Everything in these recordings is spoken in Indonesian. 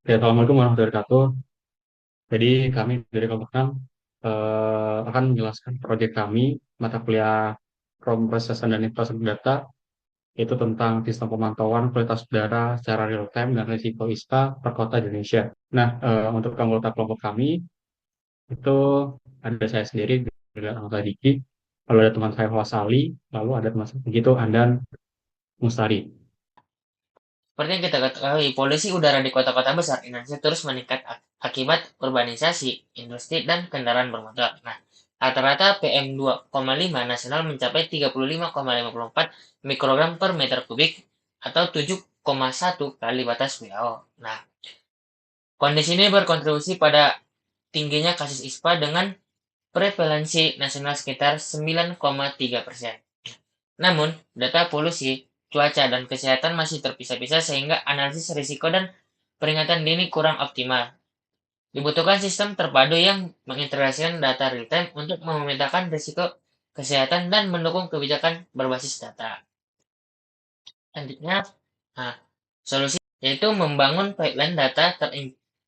Ya, Assalamualaikum warahmatullahi wabarakatuh. Jadi kami dari kelompok 6 akan menjelaskan proyek kami, mata kuliah pemrosesan dan infrastruktur data, itu tentang sistem pemantauan kualitas udara secara real time dan risiko ISPA per kota di Indonesia. Nah, untuk anggota kelompok kami, itu ada saya sendiri, dengan anggota Diki, lalu ada teman saya Wasali, lalu ada teman saya begitu, Andan Mustari. Seperti yang kita ketahui, polusi udara di kota-kota besar Indonesia terus meningkat akibat urbanisasi, industri, dan kendaraan bermotor. Nah, rata-rata PM2,5 nasional mencapai 35,54 mikrogram per meter kubik atau 7,1 kali batas WHO. Nah, kondisi ini berkontribusi pada tingginya kasus ISPA dengan prevalensi nasional sekitar 9,3%. Namun, data polusi, cuaca, dan kesehatan masih terpisah-pisah sehingga analisis risiko dan peringatan dini kurang optimal. Dibutuhkan sistem terpadu yang mengintegrasikan data real-time untuk memetakan risiko kesehatan dan mendukung kebijakan berbasis data. Selanjutnya, nah, solusi yaitu membangun pipeline data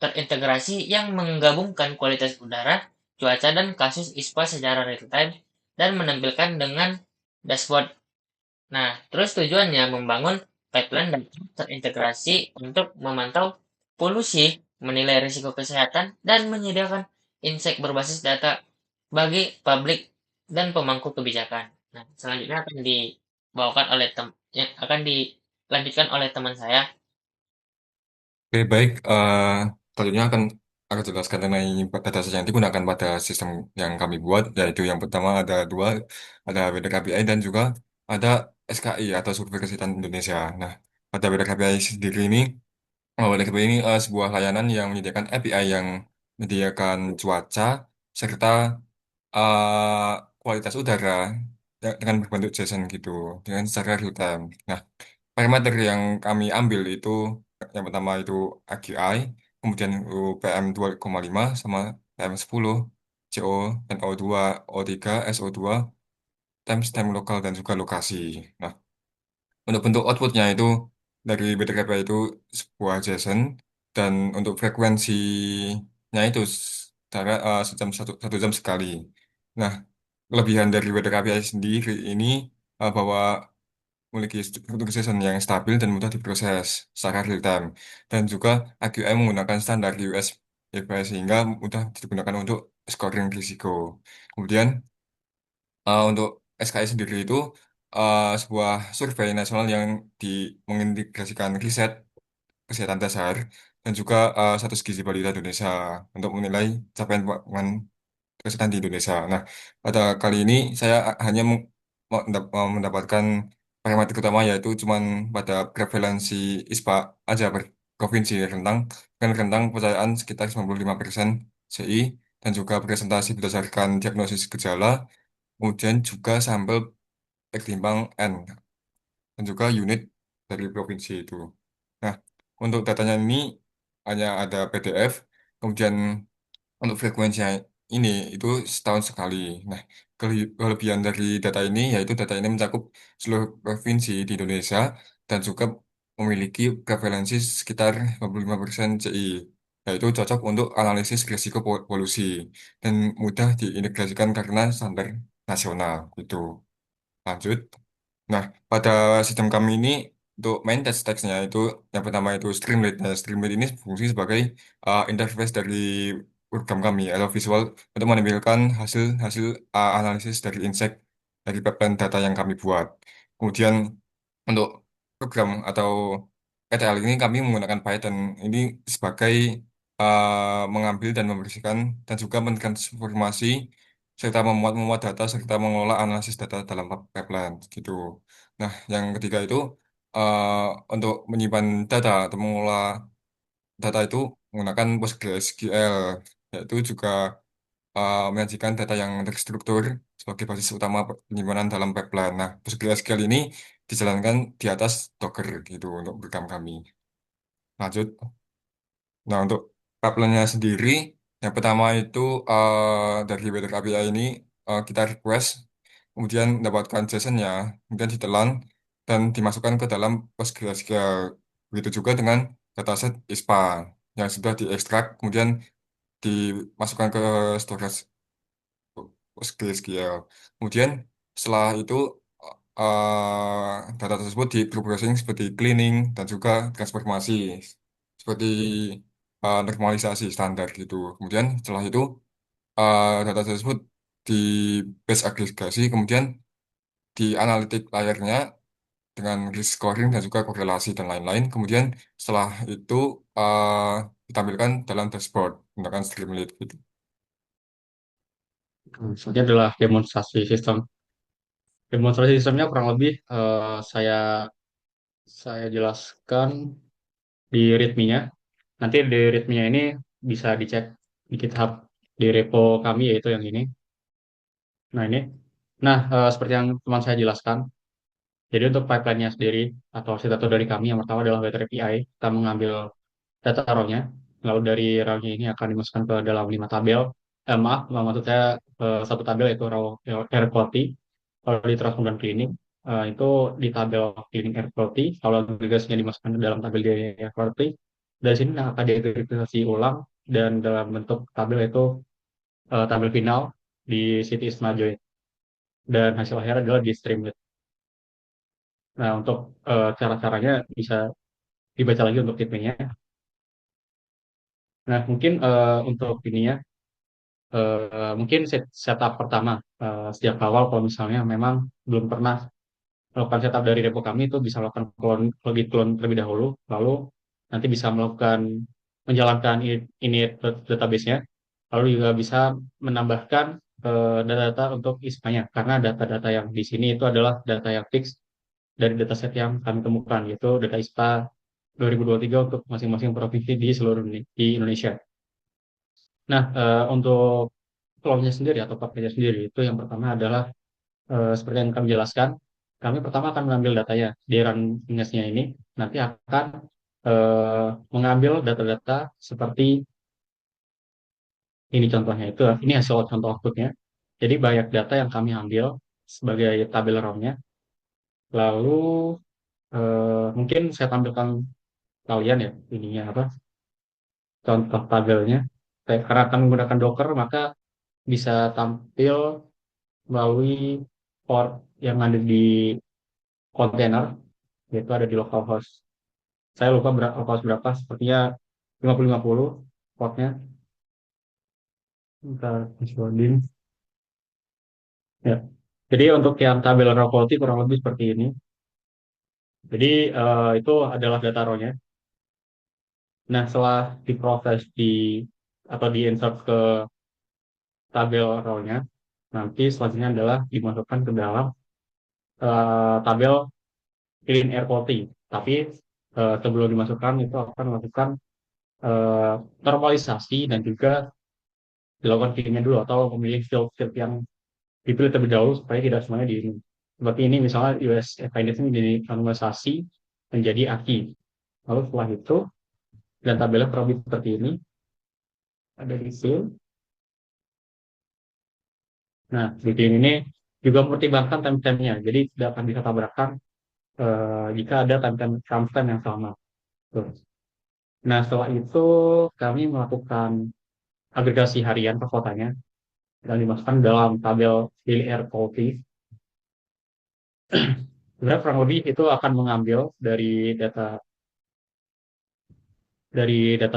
terintegrasi yang menggabungkan kualitas udara, cuaca, dan kasus ISPA secara real-time dan menampilkan dengan dashboard. Nah, terus tujuannya membangun pipeline data terintegrasi untuk memantau polusi, menilai risiko kesehatan, dan menyediakan insight berbasis data bagi publik dan pemangku kebijakan. Nah, selanjutnya akan dibawakan oleh yang akan dilanjutkan oleh teman saya. Oke, baik. Selanjutnya akan aku jelaskan mengenai data yang digunakan pada sistem yang kami buat, yaitu yang pertama ada dua, ada WDKBI dan juga ada SKI atau Survei Kesehatan Indonesia. Nah, pada WDKBI sendiri ini, WDKBI ini sebuah layanan yang menyediakan API yang menyediakan cuaca serta kualitas udara dengan berbentuk JSON gitu, dengan secara real time. Nah, parameter yang kami ambil itu yang pertama itu AQI, kemudian PM2,5 sama PM10, CO, NO2, O3, SO2, timestamp lokal dan juga lokasi. Nah, untuk bentuk outputnya itu dari BTKP itu sebuah JSON dan untuk frekuensinya itu satu jam sekali. Nah, kelebihan dari BTKP sendiri ini bahwa memiliki struktur season yang stabil dan mudah diproses secara real time. Dan juga AQI menggunakan standar US EPA sehingga mudah digunakan untuk scoring risiko. Kemudian untuk SKI sendiri itu sebuah survei nasional yang mengintegrasikan riset kesehatan dasar dan juga status gizi balita Indonesia untuk menilai capaian keuangan kesehatan di Indonesia. Nah, pada kali ini saya hanya mendapatkan parameter utama yaitu cuman pada prevalensi ISPA aja per provinsi rentang kepercayaan sekitar 95% CI dan juga presentasi berdasarkan diagnosis gejala, kemudian juga sampel pertimbang N dan juga unit dari provinsi itu. Nah, untuk datanya ini hanya ada PDF, kemudian untuk frekuensinya ini itu setahun sekali. Nah, kelebihan dari data ini yaitu data ini mencakup seluruh provinsi di Indonesia dan juga memiliki prevalensi sekitar 55% CI, yaitu cocok untuk analisis risiko polusi dan mudah diintegrasikan karena standar nasional. Itu lanjut. Nah, pada sistem kami ini untuk main teksnya itu yang pertama itu Streamlit. Nah, Streamlit ini fungsi sebagai interface dari program kami atau visual untuk menampilkan hasil-hasil analisis dari insight dari pipeline data yang kami buat. Kemudian untuk program atau ETL ini kami menggunakan Python ini sebagai mengambil dan membersihkan dan juga mentransformasi serta memuat data serta mengelola analisis data dalam pipeline gitu. Nah, yang ketiga itu untuk menyimpan data atau mengelola data itu menggunakan PostgreSQL, yaitu juga menyajikan data yang terstruktur sebagai basis utama penyimpanan dalam pipeline. Nah, PostgreSQL ini dijalankan di atas Docker gitu untuk program kami. Lanjut. Nah, untuk pipeline-nya sendiri, yang pertama itu dari Weather API ini kita request, kemudian mendapatkan JSON-nya, kemudian ditelan, dan dimasukkan ke dalam PostgreSQL. Begitu juga dengan dataset ISPA. yang sudah diekstrak, kemudian dimasukkan ke storage SQL. Kemudian setelah itu data tersebut diprocessing seperti cleaning dan juga transformasi seperti normalisasi standar gitu. Kemudian setelah itu data tersebut di base agregasi, kemudian di analitik layarnya dengan risk scoring dan juga korelasi dan lain-lain. Kemudian setelah itu uh, ditampilkan dalam dashboard menggunakan Streamlit gitu. Ini adalah demonstrasi sistem. Demonstrasi sistemnya kurang lebih saya jelaskan di README-nya. Nanti di README-nya ini bisa dicek di GitHub di repo kami yaitu yang ini. Nah ini. Nah, seperti yang teman saya jelaskan, jadi untuk pipeline-nya sendiri atau arsitektur dari kami yang pertama adalah Web API. Kita mengambil data raw-nya, lalu dari raw-nya ini akan dimasukkan ke dalam 5 tabel. Maaf, maksud saya satu tabel yaitu raw air quality. Kalau di transform dan cleaning, itu di tabel cleaning air quality. Kalau agregasinya dimasukkan ke dalam tabel di air quality, dari sini akan diagregasi ulang dan dalam bentuk tabel itu tabel final di City Isma Join. Dan hasil akhir adalah di Streamlit. Nah, untuk cara-caranya bisa dibaca lagi untuk tipenya. Nah, mungkin untuk ininya, mungkin setup pertama sejak awal kalau misalnya memang belum pernah melakukan setup dari repo kami itu bisa melakukan clone terlebih dahulu, lalu nanti bisa melakukan menjalankan init database-nya, lalu juga bisa menambahkan data-data untuk ISPA-nya karena data-data yang di sini itu adalah data yang fix dari dataset yang kami temukan yaitu data ISPA 2023 untuk masing-masing provinsi di seluruh di Indonesia. Nah, untuk flow-nya sendiri atau package sendiri itu yang pertama adalah seperti yang kami jelaskan, kami pertama akan mengambil datanya di run-nya ini, nanti akan mengambil data-data seperti ini contohnya itu, ini hasil contoh outputnya. Jadi banyak data yang kami ambil sebagai tabel raw-nya, lalu mungkin saya tampilkan kalian ya ininya apa contoh tabelnya. Karena akan menggunakan Docker, maka bisa tampil melalui port yang ada di kontainer, yaitu ada di localhost. Saya lupa localhost berapa, sepertinya 5050 portnya. Ntar loading. Ya. Jadi untuk yang tabel raw quality kurang lebih seperti ini. Jadi itu adalah data raw-nya. Nah, setelah diproses atau di insert ke tabel raw-nya, nanti selanjutnya adalah dimasukkan ke dalam tabel clean air quality. Tapi sebelum dimasukkan itu akan melakukan eh, normalisasi dan juga dilakukan cleaning dulu atau memilih field yang dipilih terlebih dahulu supaya tidak semuanya di ini. Seperti ini misalnya US Finance ini dinormalisasi menjadi AKI. Lalu setelah itu dan tabelnya kurang lebih seperti ini ada di field. Nah, di sini ini juga mempertimbangkan timestamp-nya. Jadi tidak akan bisa tabrakan jika ada timestamp yang sama. Tuh. Nah, setelah itu kami melakukan agregasi harian per kotanya dan dimasukkan dalam tabel daily air quality. Sebenarnya kurang lebih itu akan mengambil dari data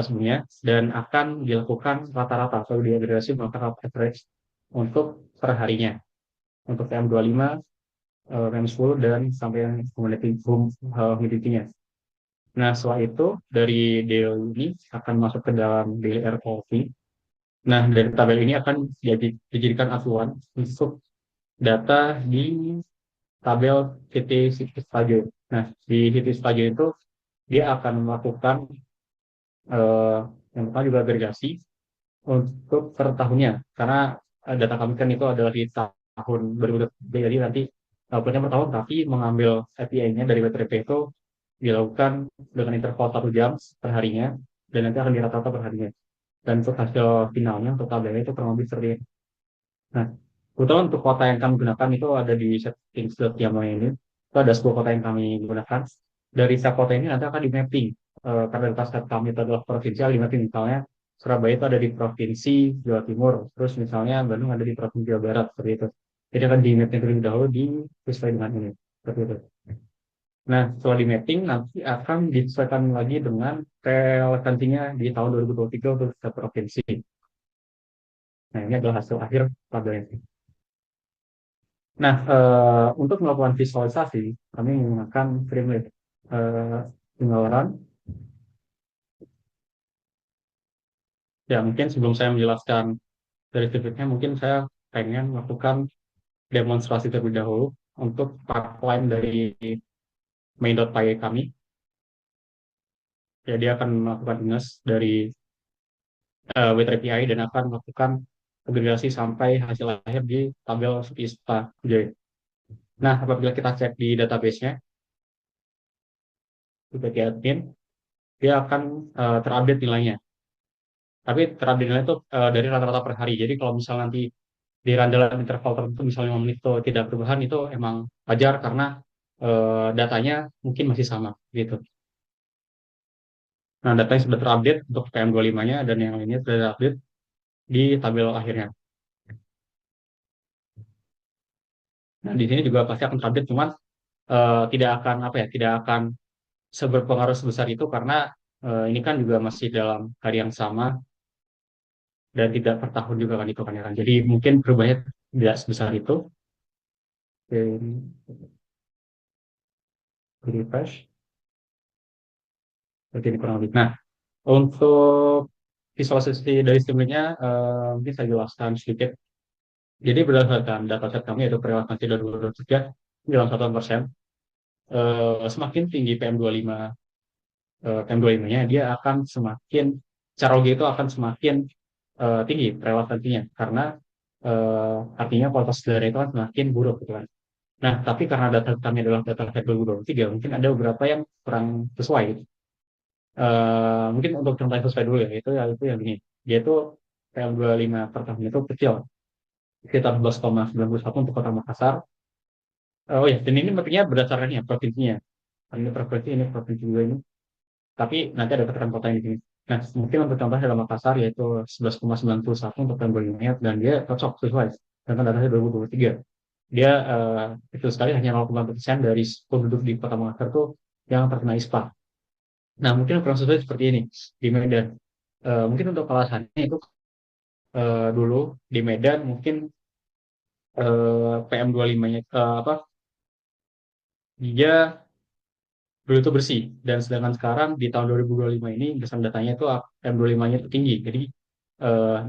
sebelumnya dan akan dilakukan rata-rata atau diagregasi melakukan average untuk per harinya untuk PM25, PM10 dan sampai yang humidity-nya. Nah, setelah itu dari daily ini akan masuk ke dalam daily air quality. Nah, dari tabel ini akan dijadikan acuan untuk data di tabel CT Spajo. Nah, di CT Spajo itu dia akan melakukan eh, yang pertama juga agregasi untuk per tahunnya karena data kami kan itu adalah di tahun 2020, jadi nanti punya per tahun tapi mengambil API-nya dari WTP itu dilakukan dengan interval 1 jam per harinya dan nanti akan dirata-rata per harinya dan untuk hasil finalnya untuk tabelnya itu kurang lebih seperti ini. Nah, kebetulan untuk kota yang kami gunakan itu ada di settings.yaml ini. Itu ada 10 kota yang kami gunakan. Dari setiap kota ini nanti akan di mapping karena data set kami itu adalah provinsial, misalnya Surabaya itu ada di provinsi Jawa Timur, terus misalnya Bandung ada di provinsi Jawa Barat, seperti itu. Jadi akan di mapping terlebih dahulu sesuai dengan ini, seperti itu. Nah, setelah di mapping nanti akan disesuaikan lagi dengan relevansinya di tahun 2023 untuk setiap provinsi. Nah, ini adalah hasil akhir tabelnya. Nah, untuk melakukan visualisasi, kami menggunakan Streamlit. Tinggal run. Ya, mungkin sebelum saya menjelaskan dari Streamlitnya, mungkin saya pengen melakukan demonstrasi terlebih dahulu untuk pipeline dari main.py kami. Ya, dia akan melakukan ingest dari web API dan akan melakukan agregasi sampai hasil akhir di tabel ISPA. Nah, apabila kita cek di database-nya, di bagian admin, dia akan terupdate nilainya. Tapi terupdate nilai itu dari rata-rata per hari. Jadi kalau misal nanti di run dalam interval tertentu, misalnya 5 menit itu tidak perubahan, itu emang wajar karena datanya mungkin masih sama gitu. Nah, datanya sudah terupdate untuk PM25-nya dan yang lainnya sudah terupdate di tabel akhirnya. Nah, di sini juga pasti akan terupdate, cuman tidak akan apa ya, tidak akan seberpengaruh sebesar itu karena ini kan juga masih dalam hari yang sama dan tidak per tahun juga kan itu kan ya kan. Jadi mungkin perubahannya tidak sebesar itu. Oke, di refresh. Seperti ini kurang lebih. Nah, untuk visualisasi dari streamingnya mungkin saya jelaskan sedikit. Jadi berdasarkan dataset kami yaitu relevansi 2023 dalam 1%, semakin tinggi PM25 PM25-nya dia akan semakin cara logik itu akan semakin tinggi relevansinya karena artinya kualitas udara itu kan semakin buruk gitu kan. Nah, tapi karena data kami adalah data set 2023, mungkin ada beberapa yang kurang sesuai gitu. Mungkin untuk contoh yang sesuai dulu ya, itu yang ini. Dia itu PM25 per tahun itu kecil, sekitar 11,91 untuk Kota Makassar. Oh ya, dan ini maksudnya berdasarkan ya provinsinya. Ini provinsi, ini provinsi juga ini. Tapi nanti ada keterangan kota yang di sini. Nah, mungkin untuk contoh dalam Makassar yaitu 11,91 untuk tahun 2005 dan dia cocok sesuai dengan datanya 2023. Dia itu sekali hanya 0,1% dari penduduk di Kota Makassar itu yang terkena ISPA. Nah, mungkin kurang sesuai seperti ini di Medan. Mungkin untuk alasannya itu dulu di Medan mungkin PM25-nya apa dia dulu itu bersih dan sedangkan sekarang di tahun 2025 ini berdasarkan datanya itu M25-nya itu tinggi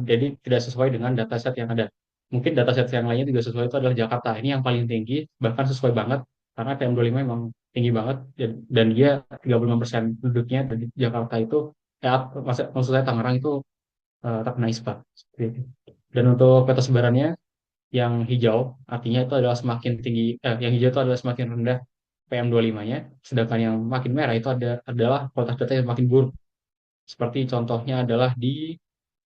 jadi tidak sesuai dengan dataset yang ada mungkin dataset yang lainnya juga sesuai itu adalah Jakarta ini yang paling tinggi bahkan sesuai banget karena PM25 memang tinggi banget dan dia 35% penduduknya dari Jakarta itu ya maksud saya Tangerang itu terkena ISPA seperti itu. Dan untuk peta sebarannya yang hijau artinya itu adalah semakin tinggi yang hijau itu adalah semakin rendah PM25-nya, sedangkan yang makin merah itu adalah kualitas data yang makin buruk. Seperti contohnya adalah di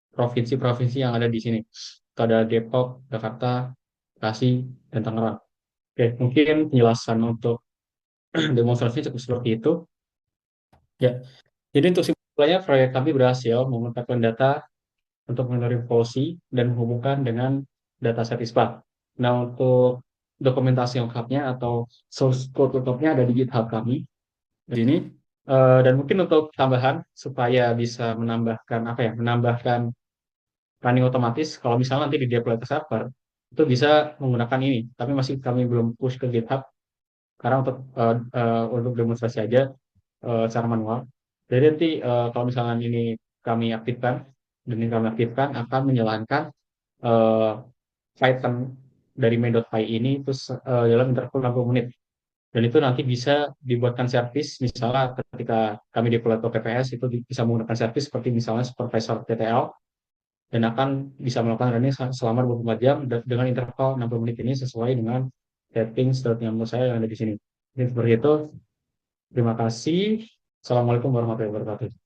provinsi-provinsi yang ada di sini. Itu ada Depok, Jakarta, Bekasi, dan Tangerang. Oke, mungkin penjelasan untuk demonstrasinya cukup seperti itu. Ya, jadi untuk simpulannya proyek kami berhasil mengumpulkan data untuk mencari polusi dan menghubungkan dengan data Satispa. Nah, untuk dokumentasi lengkapnya atau source code lengkapnya ada di GitHub kami di sini. Dan mungkin untuk tambahan supaya bisa menambahkan apa ya, menambahkan running otomatis. Kalau misalnya nanti di deploy ke server itu bisa menggunakan ini, tapi masih kami belum push ke GitHub karena untuk demonstrasi aja secara manual. Jadi nanti kalau misalnya ini kami aktifkan dan ini kami aktifkan akan menjalankan uh, Python dari main.py ini terus dalam interval 60 menit dan itu nanti bisa dibuatkan service misalnya ketika kami deploy ke PPS itu bisa menggunakan service seperti misalnya supervisor TTL dan akan bisa melakukan running selama 24 jam dengan interval 60 menit ini sesuai dengan settings yang menurut saya yang ada di sini. Jadi seperti itu. Terima kasih. Assalamualaikum warahmatullahi wabarakatuh.